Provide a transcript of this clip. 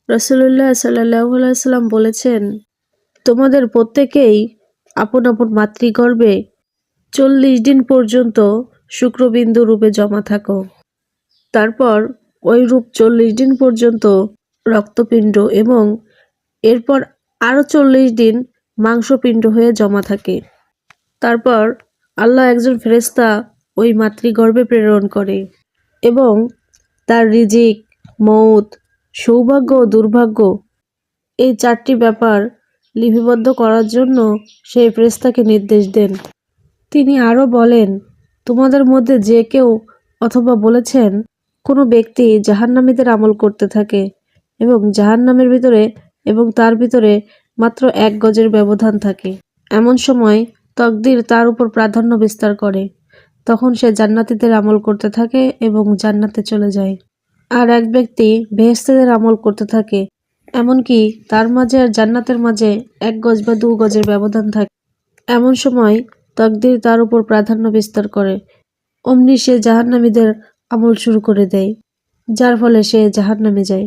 রাসূলুল্লাহ সাল্লাল্লাহু আলাইহি ওয়াসাল্লাম বলেছেন, তোমাদের প্রত্যেকেই আপন আপন মাতৃগর্ভে 40 দিন পর্যন্ত শুক্রবিন্দু রূপে জমা থাকো। তারপর ওই রূপ 40 দিন পর্যন্ত রক্তপিণ্ড এবং এরপর আরো 40 দিন মাংসপিণ্ড হয়ে জমা থাকে। তারপর আল্লাহ একজন ফেরেশতা ওই মাতৃগর্ভে প্রেরণ করে এবং তার রিজিক, মউত, সৌভাগ্য ও দুর্ভাগ্য এই 4টি ব্যাপার লিপিবদ্ধ করার জন্য সেই ফেরেশতাকে নির্দেশ দেন। তিনি আরও বলেন, তোমাদের মধ্যে যে কেউ অথবা বলেছেন কোনো ব্যক্তি জাহান্নামীদের আমল করতে থাকে এবং জাহান্নামের ভিতরে এবং তার ভিতরে মাত্র 1 গজের ব্যবধান থাকে, এমন সময় তকদির তার উপর প্রাধান্য বিস্তার করে। তখন সে জান্নাতীদের আমল করতে থাকে এবং জান্নাতে চলে যায়। আর এক ব্যক্তি বেহেশতীদের আমল করতে থাকে, এমনকি তার মাঝে আর জান্নাতের মাঝে 1 গজ বা 2 গজের ব্যবধান থাকে। এমন সময় তকদির তার উপর প্রাধান্য বিস্তার করে। অমনি সে জাহান্নামীদের আমল শুরু করে দেয়, যার ফলে সে জাহান্নামে যায়।